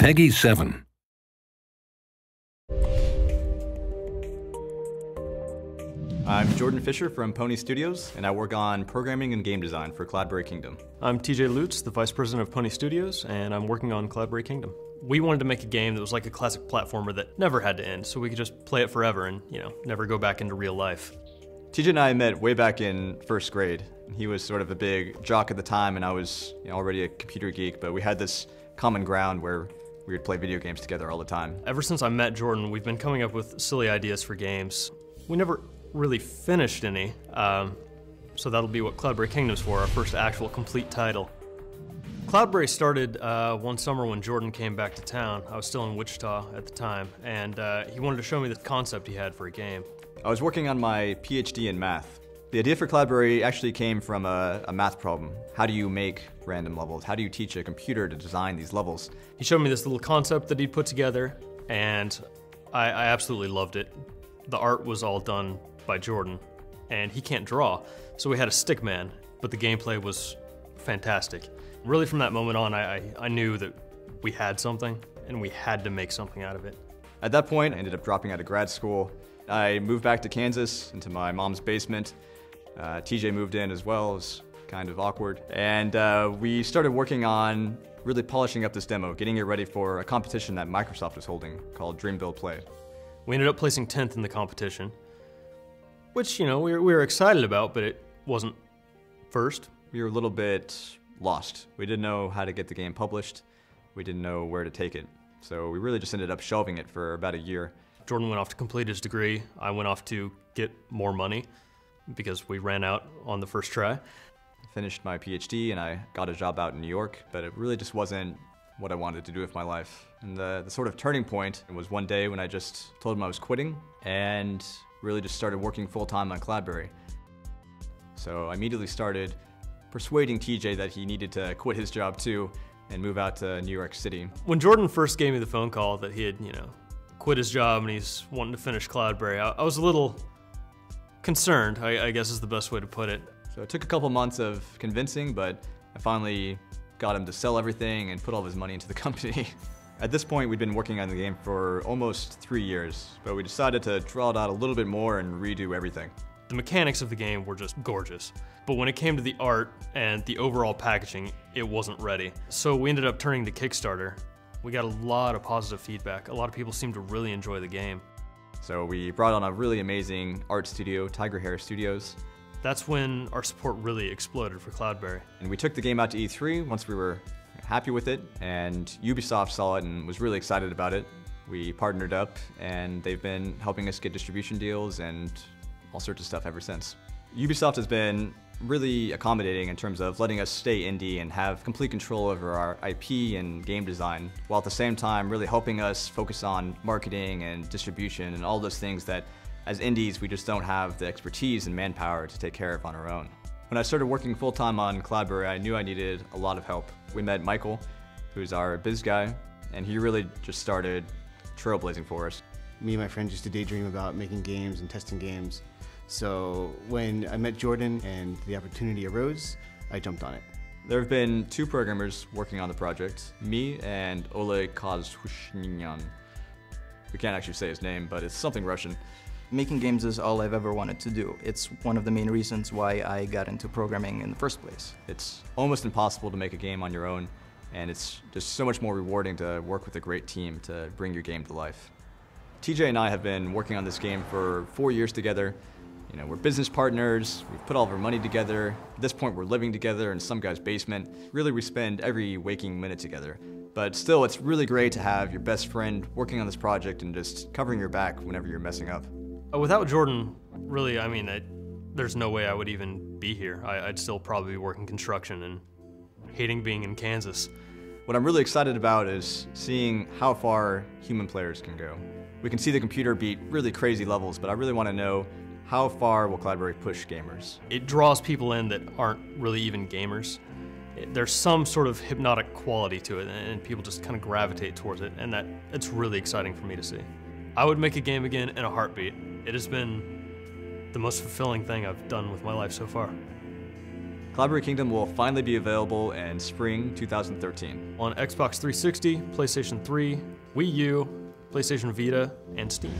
Peggy 7. I'm Jordan Fisher from Pwnee Studios, and I work on programming and game design for CloudBerry Kingdom. I'm TJ Lutz, the Vice President of Pwnee Studios, and I'm working on CloudBerry Kingdom. We wanted to make a game that was like a classic platformer that never had to end, so we could just play it forever and, never go back into real life. TJ and I met way back in first grade. He was sort of a big jock at the time, and I was already a computer geek, but we had this common ground where we would play video games together all the time. Ever since I met Jordan, we've been coming up with silly ideas for games. We never really finished any, so that'll be what CloudBerry Kingdom's for, our first actual complete title. CloudBerry started one summer when Jordan came back to town. I was still in Wichita at the time, and he wanted to show me the concept he had for a game. I was working on my PhD in math. The idea for CloudBerry actually came from a math problem. How do you make random levels? How do you teach a computer to design these levels? He showed me this little concept that he'd put together, and I absolutely loved it. The art was all done by Jordan, and he can't draw, so we had a stick man, but the gameplay was fantastic. Really from that moment on, I knew that we had something, and we had to make something out of it. At that point, I ended up dropping out of grad school. I moved back to Kansas, into my mom's basement. TJ moved in as well. It was kind of awkward. And we started working on really polishing up this demo, getting it ready for a competition that Microsoft was holding called Dream Build Play. We ended up placing 10th in the competition, which, we were excited about, but it wasn't first. We were a little bit lost. We didn't know how to get the game published. We didn't know where to take it. So we really just ended up shelving it for about a year. Jordan went off to complete his degree. I went off to get more money because we ran out on the first try. I finished my PhD and I got a job out in New York, but it really just wasn't what I wanted to do with my life. And the sort of turning point was one day when I just told him I was quitting and really just started working full-time on CloudBerry. So I immediately started persuading TJ that he needed to quit his job too and move out to New York City. When Jordan first gave me the phone call that he had, quit his job and he's wanting to finish CloudBerry, I was a little concerned, I guess is the best way to put it. So it took a couple months of convincing, but I finally got him to sell everything and put all of his money into the company. At this point, we'd been working on the game for almost 3 years, but we decided to draw it out a little bit more and redo everything. The mechanics of the game were just gorgeous, but when it came to the art and the overall packaging, it wasn't ready. So we ended up turning to Kickstarter. We got a lot of positive feedback. A lot of people seemed to really enjoy the game. So we brought on a really amazing art studio, Tiger Hair Studios. That's when our support really exploded for CloudBerry. And we took the game out to E3 once we were happy with it, and Ubisoft saw it and was really excited about it. We partnered up, and they've been helping us get distribution deals and all sorts of stuff ever since. Ubisoft has been really accommodating in terms of letting us stay indie and have complete control over our IP and game design, while at the same time really helping us focus on marketing and distribution and all those things that as indies we just don't have the expertise and manpower to take care of on our own. When I started working full-time on CloudBerry, I knew I needed a lot of help. We met Michael, who's our biz guy, and he really just started trailblazing for us. Me and my friends used to daydream about making games and testing games. So when I met Jordan and the opportunity arose, I jumped on it. There have been 2 programmers working on the project, me and Oleg Kozhushnyan. We can't actually say his name, but it's something Russian. Making games is all I've ever wanted to do. It's one of the main reasons why I got into programming in the first place. It's almost impossible to make a game on your own, and it's just so much more rewarding to work with a great team to bring your game to life. TJ and I have been working on this game for 4 years together. We're business partners, we've put all of our money together. At this point, we're living together in some guy's basement. Really, we spend every waking minute together. But still, it's really great to have your best friend working on this project and just covering your back whenever you're messing up. Without Jordan, really, there's no way I would even be here. I'd still probably be working construction and hating being in Kansas. What I'm really excited about is seeing how far human players can go. We can see the computer beat really crazy levels, but I really want to know how far will CloudBerry push gamers? It draws people in that aren't really even gamers. There's some sort of hypnotic quality to it, and people just kind of gravitate towards it, and it's really exciting for me to see. I would make a game again in a heartbeat. It has been the most fulfilling thing I've done with my life so far. CloudBerry Kingdom will finally be available in spring 2013. On Xbox 360, PlayStation 3, Wii U, PlayStation Vita, and Steam.